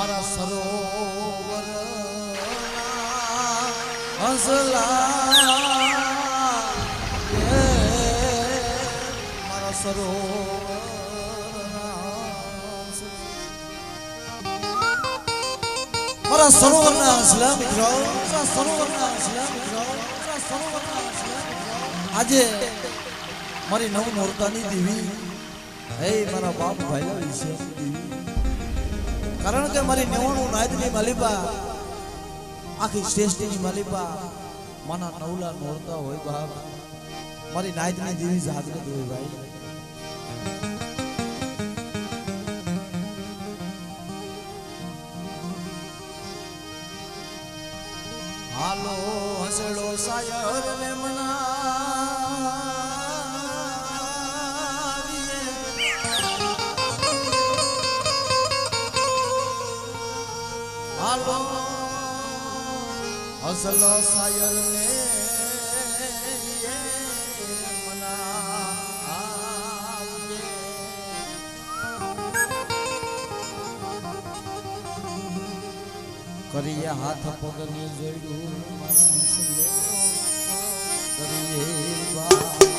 મારા સરોવર હસલા મારા સરોવર મારા સરોવરના હસલા મિત્રો મારા સરોવરના હસલા મિત્રો મારા સરોવરના હસલા આજે મારી નવ નોરતાની દેવી હે મારા બાપ ભાઈલા વિશે કારણ કે મારી 99 નાયતની માલિકા આખી શ્રેષ્ઠની માલિકા માના નવલા નોરતા હોય બાપ મારી નાયતની દેવી જાગૃત હોય ભાઈ હાલો હસડો સાયર ને મના હસલો સાયર ને કરીએ હાથ પગની જોડ્યું મારા હસલો કરીએ બા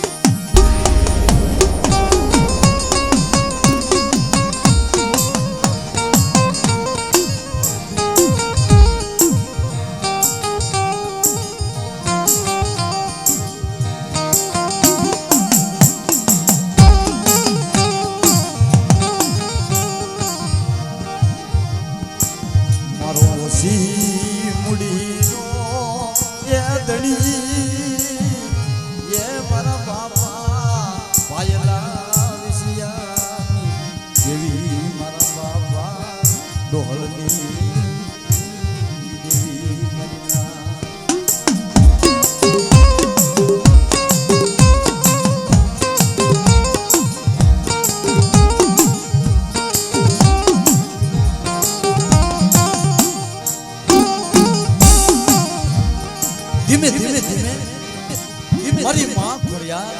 ધીમે ધીમે ધીમે મારી માં ખોડિયાર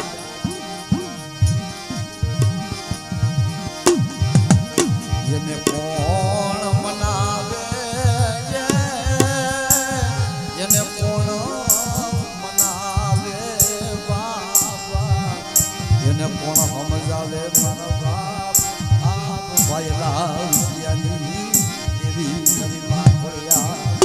એને કોણ મનાવે એને કોણ મનાવે બાબા એને કોણ સમજાવે મારા બાપ આપ ભાઈલા વિદ્યાની દેવી મારી માં ખોડિયાર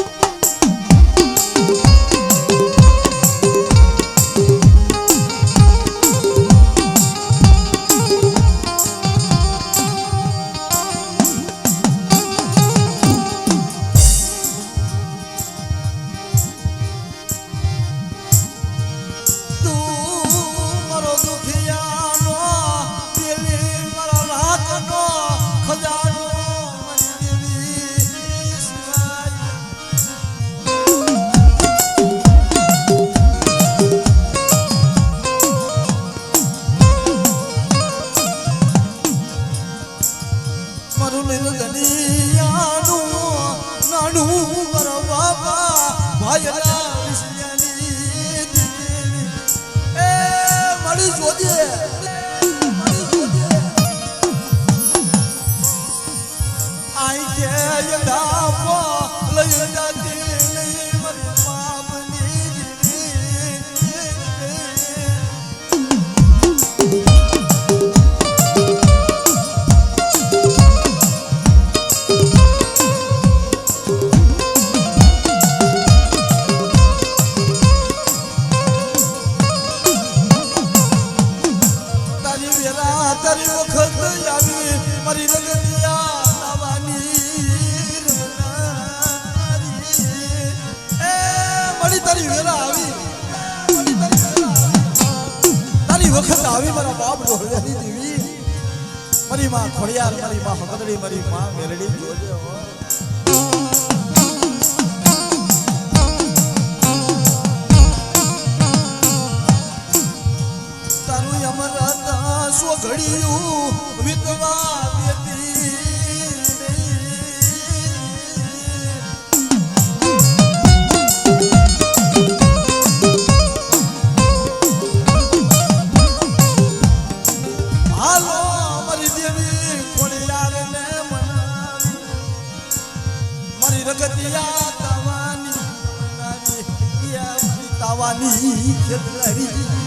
વખત આવી મારા બાપ ઢોળિયાની દેવી મારી માં ખોડિયાર મારી માં હકદડી મારી માં મેલડી જોજે તારું અમરતા સો ઘડિયું વિધવા બેટી વાલી ખેતલારી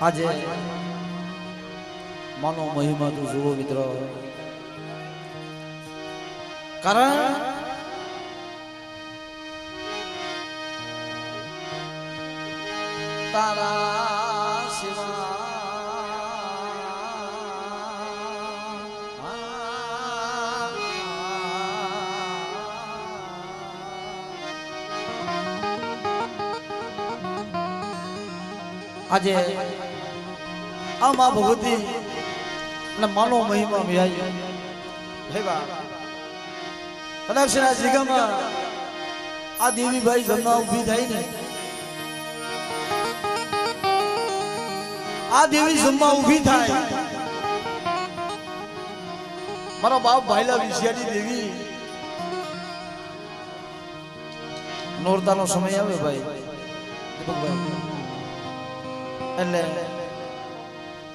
આજે માનો મહિમા તું જુઓ મિત્રો, કારણ તારા સિવા આજે આ માં ભગવતી અને માનો મહિમા વ્યાય હે બા કદાચ આ જગ્યામાં આ દેવીભાઈ જમવા ઊભી થાય ને, આ દેવી જમવા ઊભી થાય, મારો બાપ ભાઈલા વિષયાની દેવી નોરતાનો સમય આવે ભાઈ દીપકભાઈ, એટલે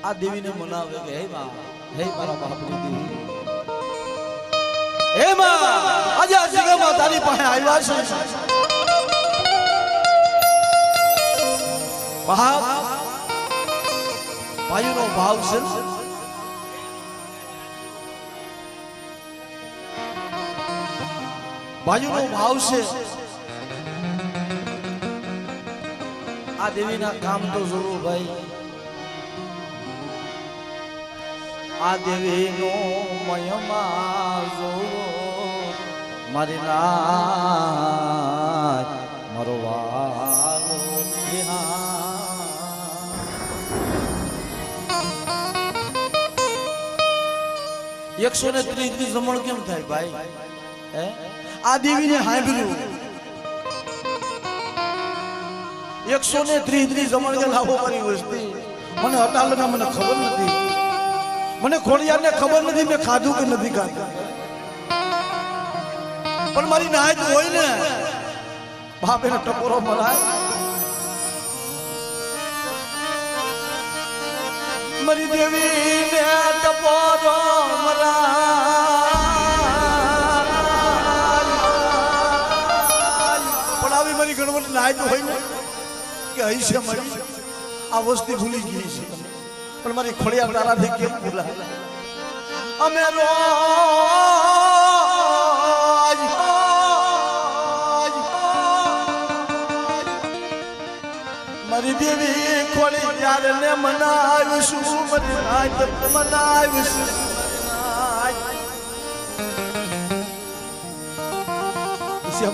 આ દેવીને મનાવે કે હે માં, હે મારા બાપની દેવી, હે માં આજે આ જગ્યામાં તારી પાસે આવ્યા છે, ભાઈનો ભાવ છે, ભાઈનો ભાવ છે, આ દેવીના કામ તો જોવો ભાઈ, આ દેવીનો મહિમા જોવો મારી નાથ મારો વાલો વિહાર 130 જમણ કેમ થાય ભાઈ, હે આ દેવીને હાંભળ્યું 130 જમણ કે લાવો મારી વસ્તી, મને હટાલના મને ખબર નથી, મને ખોડિયારને ખબર નથી મેં ખાધું કે નથી ખાધું, પણ મારી નાયત હોય ને બાપ એને ટકોરો મરાય, મારી દેવીને ટકોરો મરાય, પણ આવી મારી ગણવટ નાયત હોય ને કે હઈ છે મારી આ વસ્તી ભૂલી ગઈ છે, પણ મારી ખોડિયાર તારાથી કેમ ભૂલાય, અમે મારી દેવી ખોડિયાર ને મનાવીશું, મારી નાયત મનાવીશું,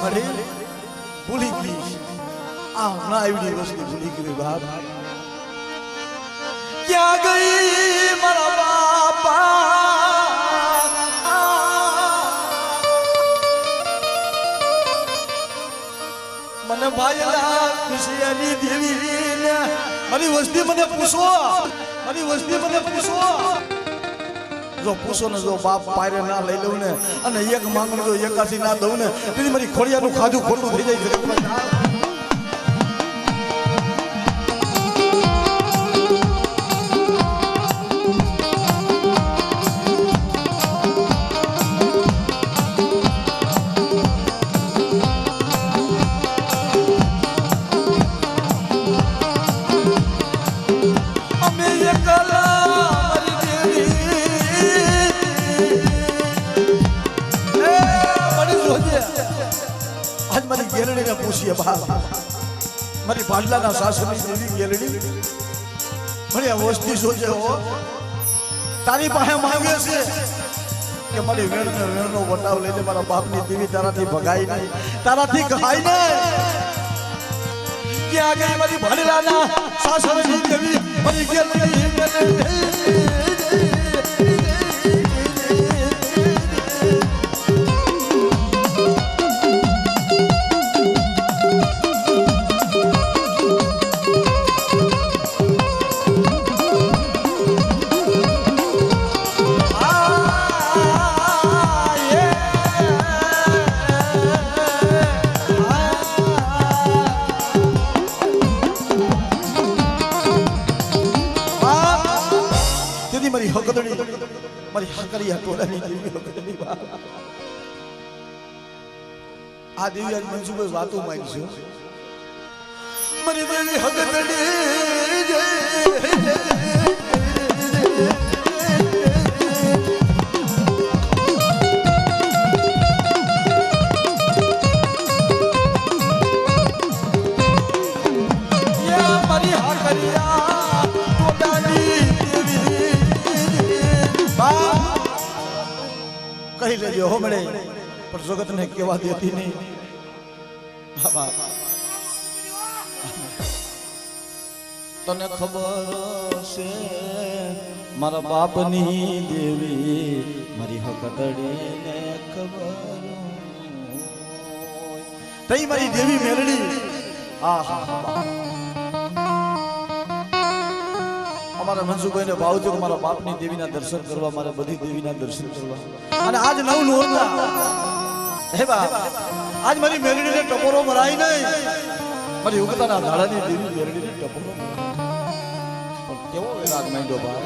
મારી ભૂલી ગઈ આ ના આવી વસ્તુ ભૂલી ગઈ બાપ, ક્યાં ગઈ મારા બાપા, મને ભાઈલા ખુશિયાની દેવી ને મારી વસ્તી મને પૂછો, મારી વસ્તી મને પૂછો, જો પૂછો ને જો બાપ પાયરે ના લઈ લઉં ને અને એક માંગણ જો એકાસી ના દઉં ને તેથી મારી ખોડિયાનું ખાધું ખોટું થઈ જાય છે. મારી ભાડલાના સાસુની દેવી ગેલડી મને આ વસ્તી સોચે હો તારી પાસે માંગે છે કે મારી વેણનો વટાવ લઈને મારા બાપની દેવી તારાથી ભગાઈ નહીં, તારાથી કહાઈ નહીં, ક્યાં ગઈ મારી ભાડલાના સાસુની દેવી મારી ગેલડી મારી હકદડી મારી હકરિયા ટોળાની દેવી હકદડી આ દેવી આજ મનસુભાઈ વાતો માંગી છે મારી દેવી હકદડી કહી લેજો હો મળે પણ જગત ને કેવા દેતી નહીં બાબા તને ખબર છે મારા બાપની દેવી મારી હકડડી ને ખબર તઈ મારી દેવી મેરડી અમારા મનસુભાઈ ને ભાવ છે કે મારા બાપની દેવીના દર્શન કરવા મારે બધી દેવીના દર્શન કરવા અને આજ નવ નોરતા હે બા આજ મારી મેરડીને ટપોરો મરાય નહીં મારી ઉગતાના ધાડાની દેવી મેરડીને ટપોરો પણ કેવો રાગ માંડ્યો બા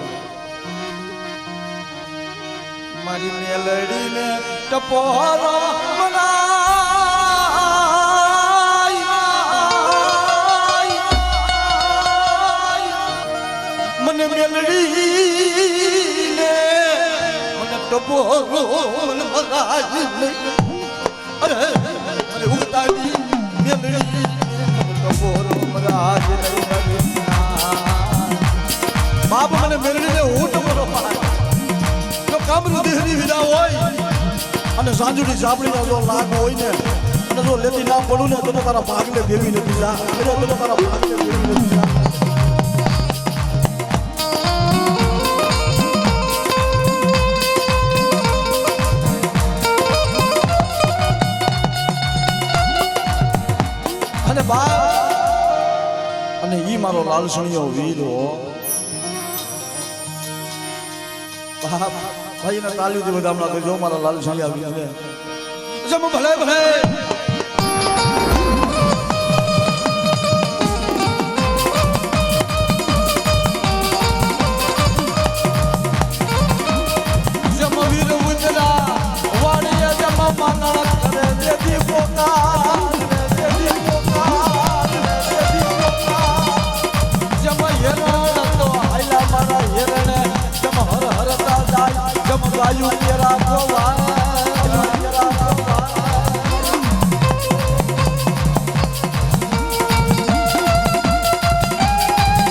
મારી મેલડીને ટપોરો મને મેલડીને મને ટપોરો અરે મને ઉગતાની મેલડી ટપોરો મરાજ બાપ મને મેલડીને હું ટપોરો જો કામરૂ દેહની વિના હોય અને સાંજુની સાપડીનો જો લાગ હોય ને અને જો લેતી ના પડું ને તો તારા ભાગને દેવી નથી જા તો તારા ભાગને દેવી નથી જા અને બા અને ઈ મારો લાલસણીયો વીરો બાપ ભાઈ ને તાલી દે બધા હમણાં જો મારા લાલસણીયા વીર ને જમ ભલે ભલે જમ વીર ઉતરા વાડીએ જમ માનળ કરે દેદી પોતા વાયુ તેરા ગોવા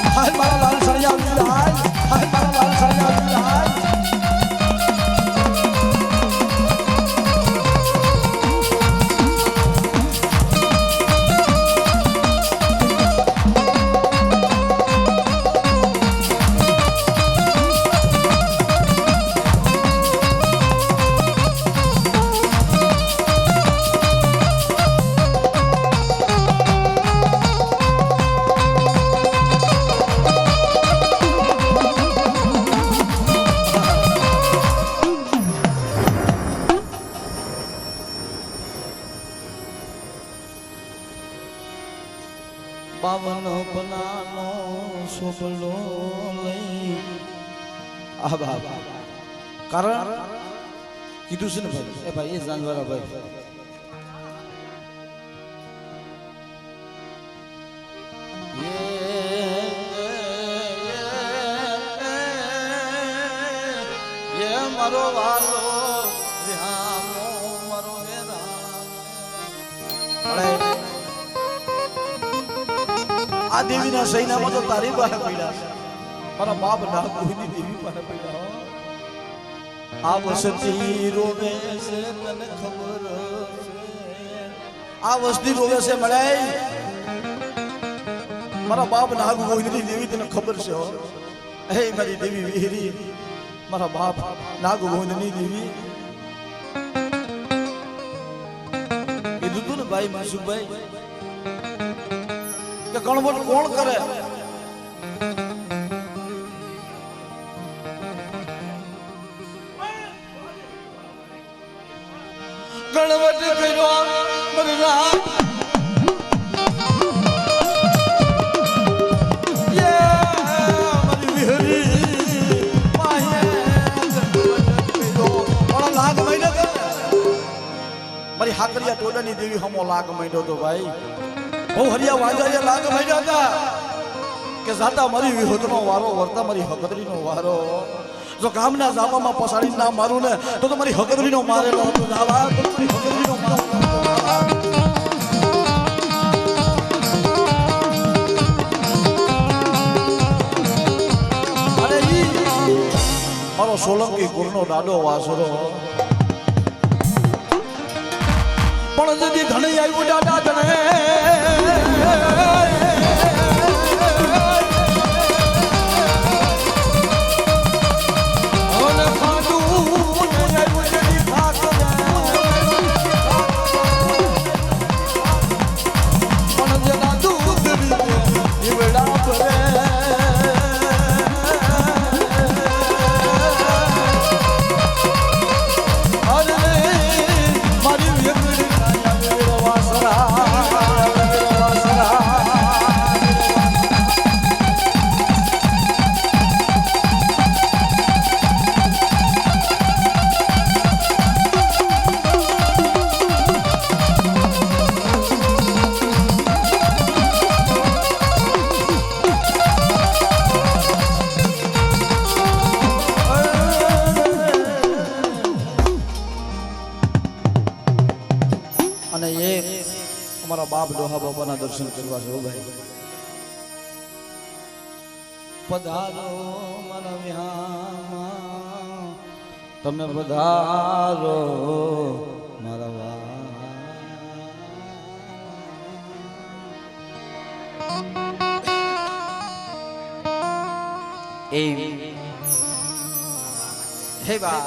હાય મારા લાલ સળિયા વિલાય હાય મારા લાલ સળિયા વિલાય પાવન પનાનો સોપલો લઈ આ બાબા કારણ કીધું છે ને ભાઈ એ ભાઈ એ જાનવાળા ભાઈ એ મારો વાલો વિહામો મારો વેરા આ દેવીના સૈનામાં તો તારી પાસે પડ્યા છે મારા બાપ ના કોઈની દેવી પાસે પડ્યા આ વસતી રોવે છે તને ખબર છે આ વસતી રોવે છે મળાય મારા બાપ નાગ કોઈની દેવી તને ખબર છે હે મારી દેવી વિહરી મારા બાપ નાગ ગોવિંદની દેવી કીધું તું ને ભાઈ મનસુખભાઈ કે ગણવટ કોણ કરે ગણવટ કર્યો મરરા મારી હાકરિયા ટોડાની દેવી હમો લાગ માંડ્યો તો ભાઈ બહુ હરિયા વાંજાએ લાગ માંડ્યા હતા કે જાતા મારી વિહોતનો વારો વર્તા મારી હકદરીનો વારો જો ગામના જાપામાં પસાડી ના મારું ને તો મારી હકદરીનો મારેલો હતો જાવા તો મારી હકદરીનો મારેલો અરે ઈ મારો સોલંકી ગુરનો દાડો વાસરો પણ જદી ધણી આવ્યું દાદા ધણે અને એ અમારા બાપ ડોહા બાપાના દર્શન કરવા છે ભાઈ પધારો મારા વિહામાં તમે પધારો મારા વા એ હે બા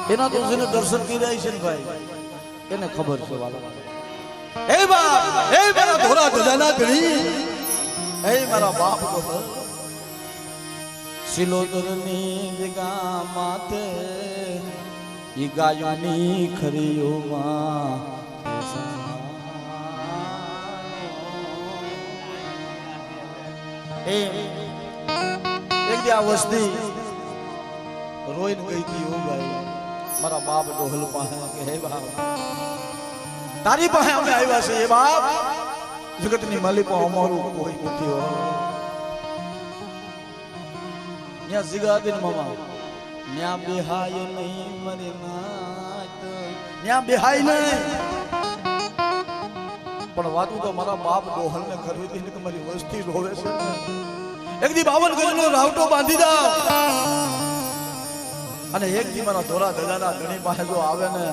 એના તો જેને દર્શન કર્યા છે ને ભાઈ એને ખબર છે વાલા હે બાપ હે મારા ધોરા ધજાના ધણી હે મારા બાપ કો સિલોદરની જગા માતે ઈ ગાયોની ખરીઓમાં એક દી આ વસ્તી રોઈને ગઈ હતી હો ભાઈ મારા બાપ ડોહલ પાસે કે હે બાપ તારી પાસે અમે આવ્યા છે એ બાપ જગતની માલિકો અમારું કોઈ નથી હો ન્યા જીગાદીન મામા ન્યા બેહાય નહીં મરે નાત ન્યા બેહાય નહીં પણ વાતું તો મારા બાપ ડોહલ ને કરવી હતી કે મારી વસ્તી રોવે છે એક દી 52 ગજનો રાવટો બાંધી દા અને એક દી મારા ધોરા ધજાના ધણી પાસે જો આવે ને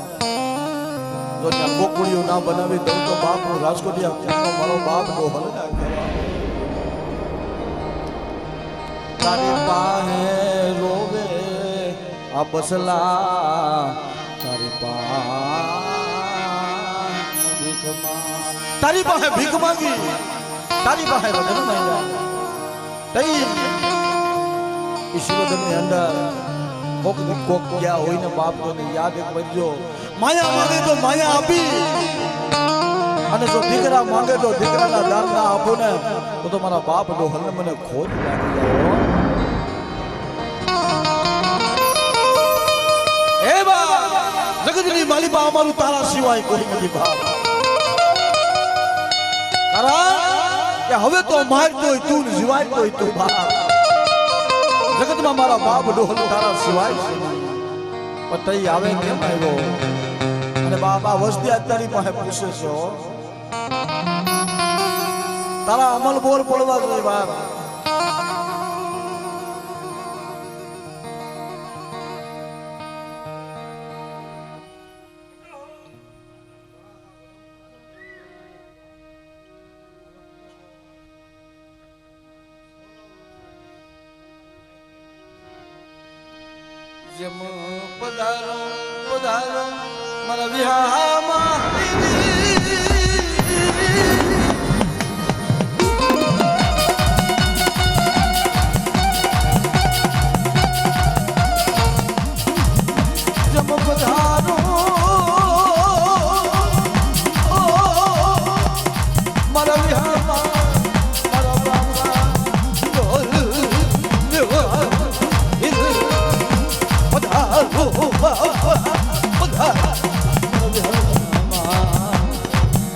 જો ત્યાં ગોકુળીઓ ના બનાવી દઉં તો બાપ રાજકોટિયા મારો બાપ ડોહલ ના તારી પાસે રોવે આ બસલા તારી પાસે ભીખ માંગી તારી પાસે વજન માંગ્યા તઈ ઈશ્વરની અંદર કોક ગયા હોય ને બાપ તો યાદ એક કરજો માયા માંગે તો માયા આપી અને જો દીકરા માંગે તો દીકરાના દાન ના આપો ને તો મારા બાપ ડોહલ ને મને ખોટ લાગી જાય એ બા જગતની માલિકા અમારું તારા સિવાય કોઈ નથી બાપ કારણ કે હવે તો મારતોય તું જીવાયતોય તું બાપ જગતમાં મારા બાપ ડોહલ તારા સિવાય છે પણ તઈ આવે કેમ આવ્યો અને બાપા વસ્તી તારી પાસે પૂછે છો તારા અમલ બોલ પડવા જોઈએ બાપ જમ પધારો પધારો મારા વિહામાં જમ પધારો મારા વિહામાં મારા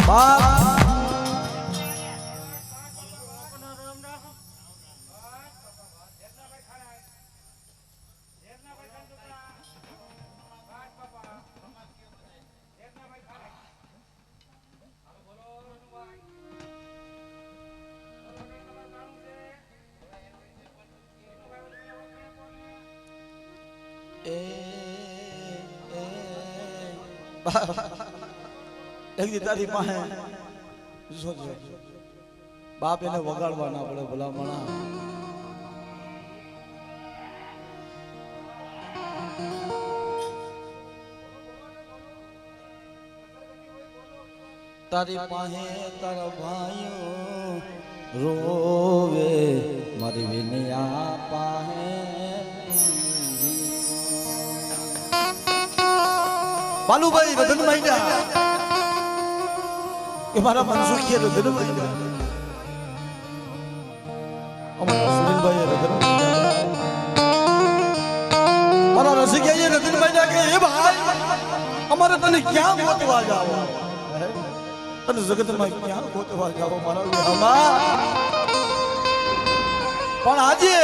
બાબા એક દી તારી પાસે બાપ એને વગાડવા ના પડે ભલામણા. તારી પાસે તારા ભાઈઓ રોવે મારી વિનયા પાસે બાલુભાઈ રતન માંડ્યા કે મારા મનસુખીએ રતન માંડ્યા અમારા સુનિલભાઈ રતન મારા રસિકભાઈએ રતન માંડ્યા કે એ ભાઈ અમારે તને ક્યાં ગોતવા જાવ તને જગતમાં ક્યાં ગોતવા જાવ મારા વિહામાં. પણ આજે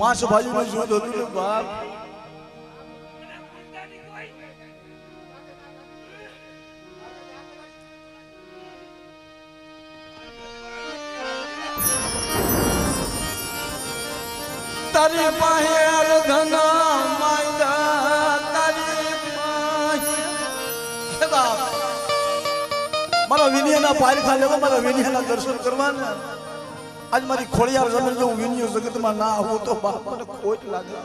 5 ભાઈઓનું જૂથ હતું ને બાપ તારી પાસે ધના માંગ્યા તારી પાસે હે બાપ મારા વિનયના પારખા લેવા મારા વિનયના દર્શન કરવાના. આજ મારી ખોડિયાર જમીન જો વિનય જગતમાં ના આવું તો બાપ મને ખોટ લાગે.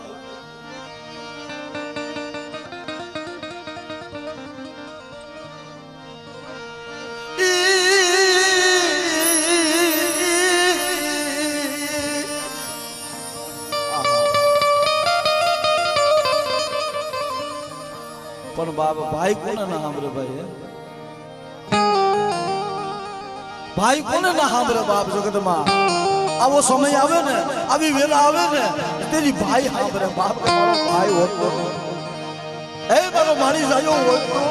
પણ બાપ ભાઈ કોને ના સાંભળે ભાઈ ભાઈ કોને ના સાંભળે બાપ જગતમાં. આવો સમય આવે ને આવી વેલા આવે ને તેરી ભાઈ સાંભળે બાપ. મારો ભાઈ હોતો એ મારો મારી જાયો હોતો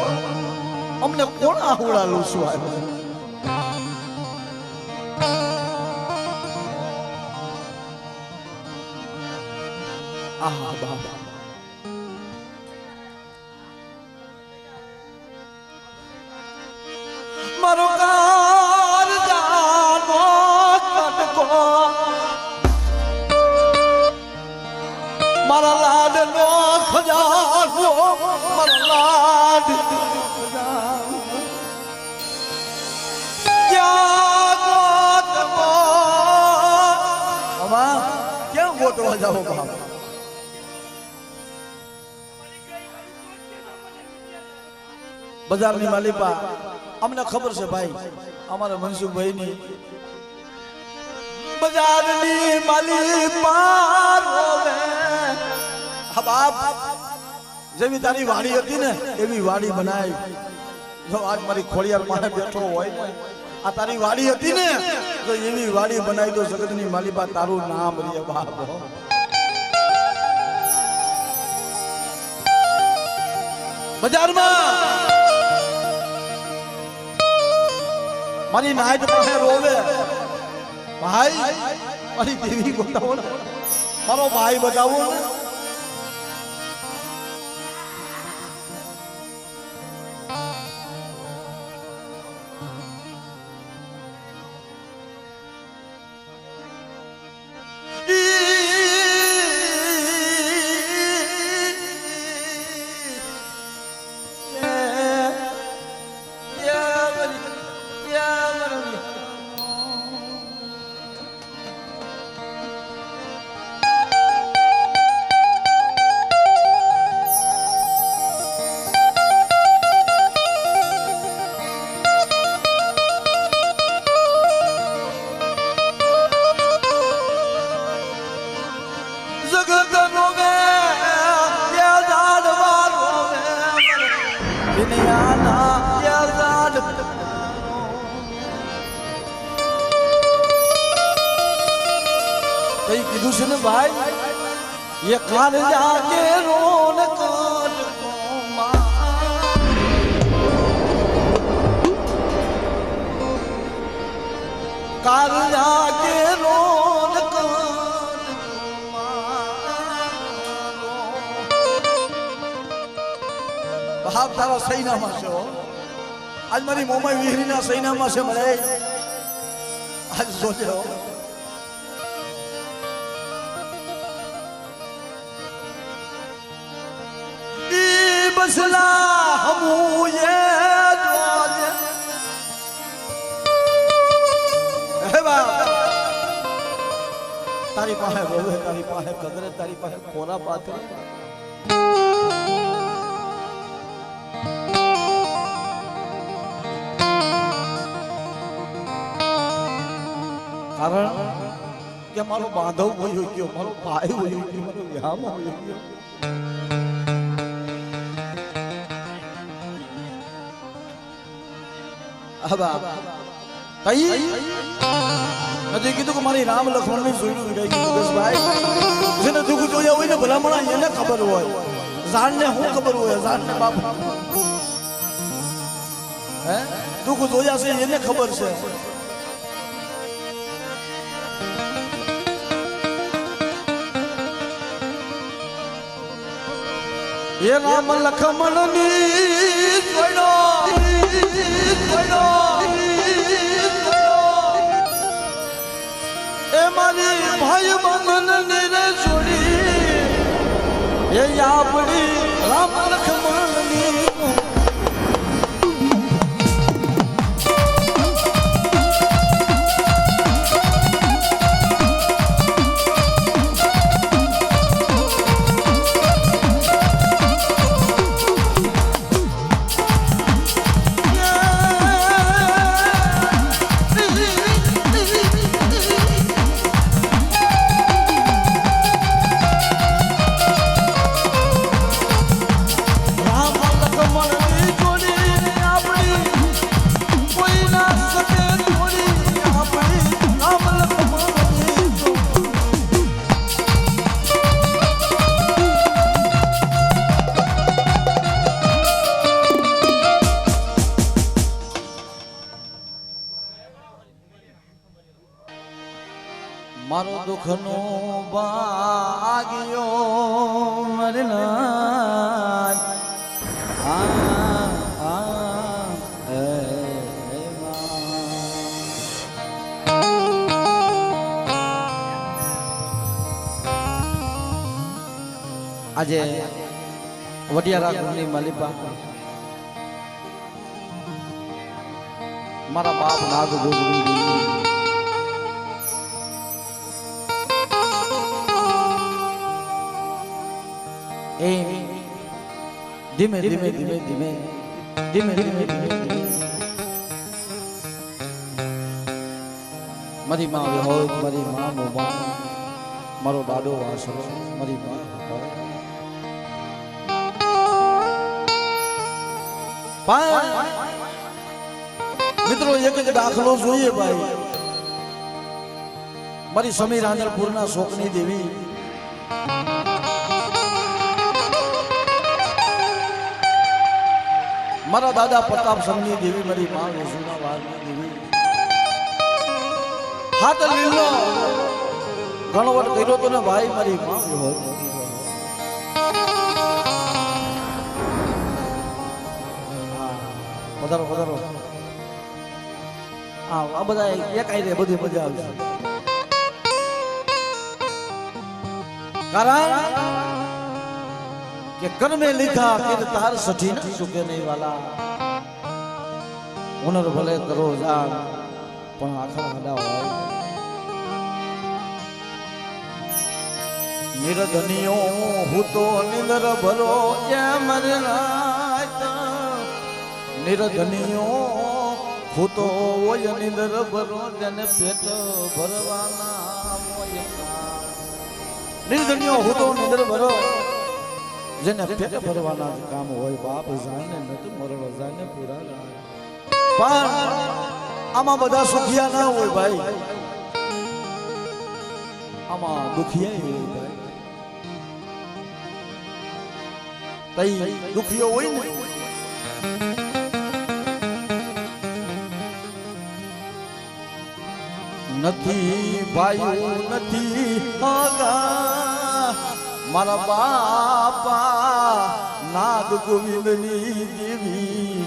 અમને કોણ આહુડા લૂસું આવ્યો. આહા બાપ મારો કાર જાનો કટકો મારા લાડ નો ખજાનો મારા લાડ ક્યાં ગોતવો અમા ક્યાં ગોતવા જાઓ બાપ. બજારની માલિપા અમને ખબર છે ભાઈ અમારા મનસુખભાઈ ની બજારની માલિપા રોવે. હા બાપ જેવી તારી વાડી હતી ને એવી વાડી બનાવી. જો આજ મારી ખોડિયાર માને બેઠો હોય ને આ તારી વાડી હતી ને તો એવી વાડી બનાવી દો જગતની માલિપા તારું નામ રે બાપ. બજારમાં મારી નાઈટ પાસે રોવે ભાઈ મારી દેવી બતાવો ને મારો ભાઈ બતાવો ને. કઈ કીધું છે ને ભાઈ ये कार जाके रोन काट को कार जाके रोन काट बाप तारा सही नाम से हो आज मारी मोमा वीहरी ना सही नाम से मरे आज सोचे हो દિવસના હમુએ જોજે હે બાપ તારી પાસે રોવે તારી પાસે કદરે તારી પાસે ખોરા પાથરે કારણ કે મારો બાંધવ વયો ગયો મારો ભાઈ વયો ગયો મારો વ્યામ વયો ગયો નથી કીધું કે મારી રામ લક્ષ્મણ ની જોયું ભાઈ જેને દુઃખ જોયા હોય ને ભલામણા એને ખબર હોય જાણ ને શું ખબર હોય જાણ ને બાપ હે દુઃખ જોયા છે એને ખબર છે એ રામ લખમણ ની એ મારી ભાઈ બંધન ની રે છોડી એ આપણી રામ લખમણ ની મારો દુઃખનો ભાગ્યો મરનાર આજે વડિયારા ગામની માલિપા મારા બાપ નાગ ગોગરી એ ધીમે ધીમે ધીમે ધીમે ધીમે ધીમે ધીમે મારી માં હોય મારી માં મોબા મારો દાદો વાસરો મારી માં મિત્રો એક જ દાખલો જોઈએ ભાઈ મારી સમીર આંધળપુરના શોકની દેવી મારા દાદા પ્રતાપ સંઘની દેવી મારી માં વેસુના વારની દેવી હાથ લીલો ગણવટ કર્યો તો ને ભાઈ મારી માં હોય પધારો પધારો આ બધા એક આઈ રે બધી મજા આવશે કારણ કે કર્મે લીધા કે તાર સઠી ન સુકે નહીં વાલા હુનર ભલે કરો જાણ પણ આખા હડા હોય નિરધનિયો હું તો નિંદર ભરો એ મરનાય નિરધનિયો હું તો હોય નિંદર ભરો જેને પેટ ભરવાના નિરધનિયો હું તો નિંદર ભરો જેને પેટ ભરવાના કામ હોય બાપ જાણે નથી મરણો જાણે પૂરા પણ આમાં બધા સુખિયા ના હોય ભાઈ આમાં દુખિયા હોય ભાઈ તઈ દુખિયો હોય ને નથી ભાઈ નથી હગા મારા બાપા નાગ ગોવિંદની દેવી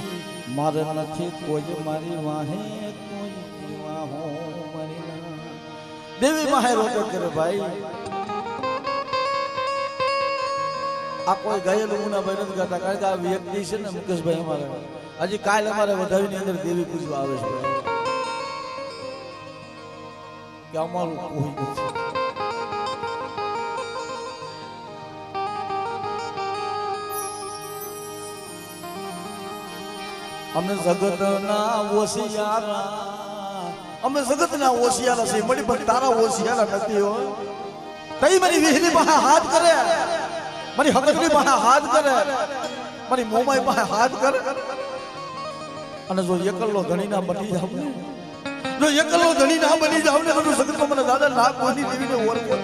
મારે નથી કોઈ મારી વાહે કોઈ વાહો મારી દેવી માહે રોટો કરે ભાઈ આ કોઈ ગયેલું મુનાભાઈ નથી ગાતા, કારણ કે આ વ્યક્તિ છે ને મુકેશભાઈ અમારે હજી કાલ અમારે વધાવીની અંદર દેવી પૂજવા આવે છે કે અમારું કોઈ નથી. અમે જગતના ઓશિયારા, અમે જગતના ઓશિયારા છે મળી, પણ તારા ઓશિયારા નથી હો. તઈ મારી વિહરી પાસે હાથ કરે, મારી હકતની પાસે હાથ કરે, મારી મોમાઈ પાસે હાથ કરે. અને જો એકલો ધણી ના બની જાવ ને, જો એકલો ધણી ના બની જાવ ને તો જગતમાં મને દાદા ના કોની દેવીને ઓળખે.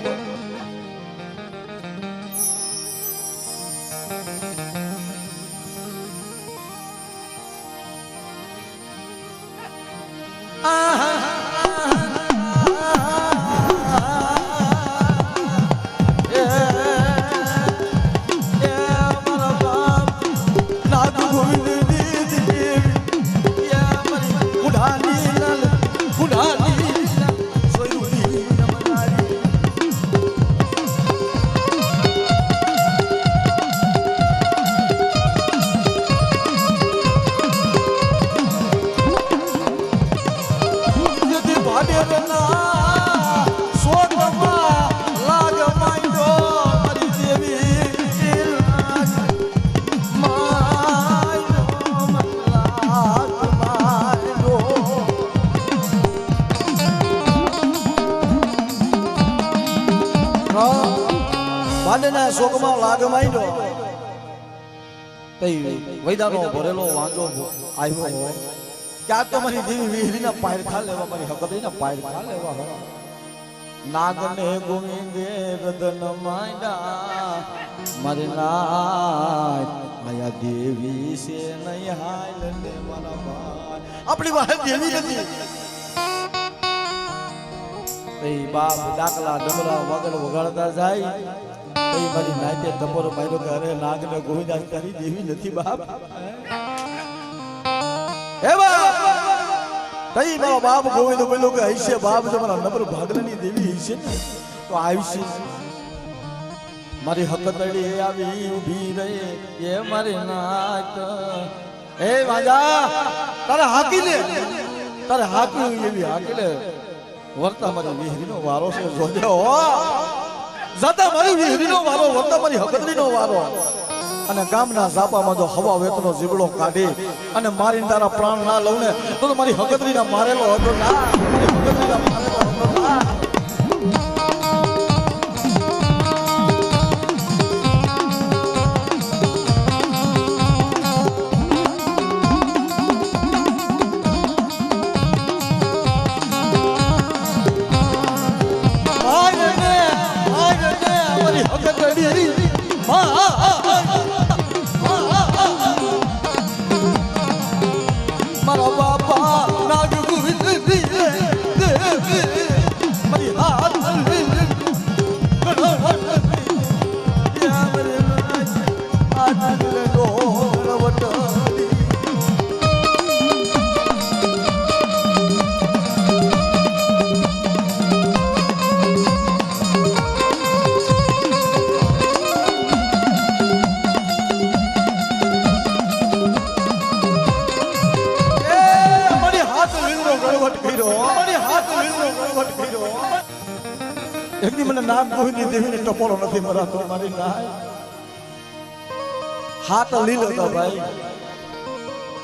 વાડના શોકમાં લાગ માંડ્યો તઈ વૈદાનો ભરેલો વાંચો આવ્યો કે આ તો મારી દેવી વિહરીના પાયરખા લેવા, મારી હકતરીના પાયરખા લેવા. નાગને ગોવિંદે રદન માંડ્યા મારી નાય માયા દેવી છે નહીં હાલ ને મારા ભાઈ. આપણી વાહ દેવી નથી. તઈ બાપ ડાકલા ડમરા વગર વગાડતા જાય. તઈ મારી નાતે તપોરો માર્યો કે અરે નાગને ગોવિંદા તારી દેવી નથી બાપ. હે બાપ તઈ મારો બાપ ગોવિંદ બોલ્યો કે હૈશે બાપ જો મારા નબર ભાગલાની દેવી હૈશે ને તો આવશે. મારી હકતડી આવી ઊભી રહે એ મારી નાત. હે વાજા તારે હાકી લે, તારે હાકી એવી હાકી લે. વર્તા મારી વિહરીનો વારો છે જોજે હો. જાતા મારી વિહરીનો વારો, વર્તા મારી હકતરીનો વારો. અને ગામના ઝાપામાં જો હવા વેતનો જીવડો કાઢી અને મારીને તારા પ્રાણ ના લઉં ને તો મારી હકતરીના મારેલો હતો ના, મારી હકતરીના મારેલો હતો ના. મારા બાપા નાગ ગોવિંદ મારી હાથ એકદી મને નામ ગોવિંદ દેવીને ટપોરો નથી મરાતો મારી નાય. હાથ લીલો હતા ભાઈ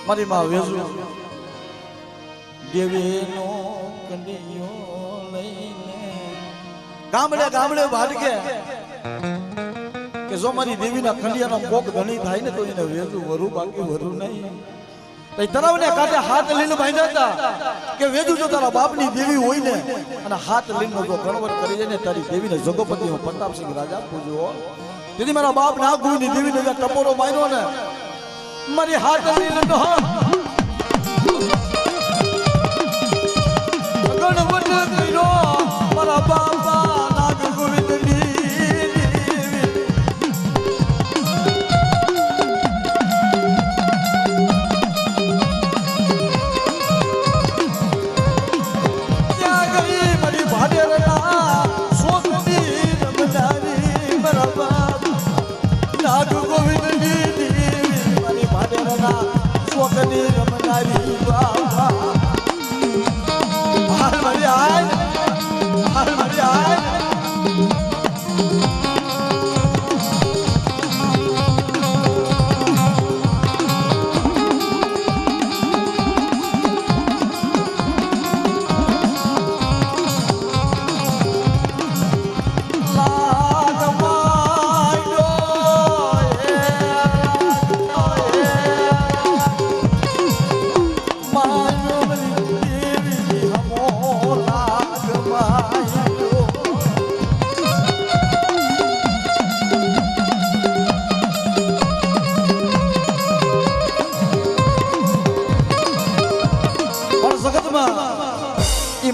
મારી માં વેજુ દેવીનો કંડિયો લઈને ગામડે ગામડે ભાડકે કે જો મારી દેવીના ખંડિયાનો કોક ધણી થાય ને તો એને વેજુ વરુ બાકી વરુ નહીં. તળાવને કાંઠે હાથ લીલ બાંધ્યા હતા કે વેજુ જો તારા બાપની દેવી હોય ને અને હાથ લીલનો જો ગણવટ કરી જાય ને તારી દેવીને જગોપતિ પ્રતાપસિંહ રાજા પૂજવો. તેથી મારા બાપ ના ગુરુની દેવીને ટપોરો માર્યો ને મારી હાથ લીલનો ગણવટ કર્યો મારા બાપા નાગ ગોવિંદની નાગ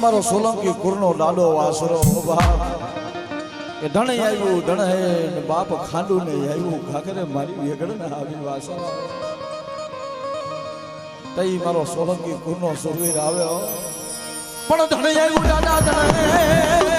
મારો સોલંકી કુરનો લાડો વાસરો બાપ એ ધણે આવ્યું ધણે ને બાપ ખાંડું ને આવ્યું ઘાઘરે મારી વેગડ ને આવી વાસરો તઈ મારો સોલંકી કુરનો સુરવીર આવ્યો પણ ધણે આવ્યું દાદા ધણે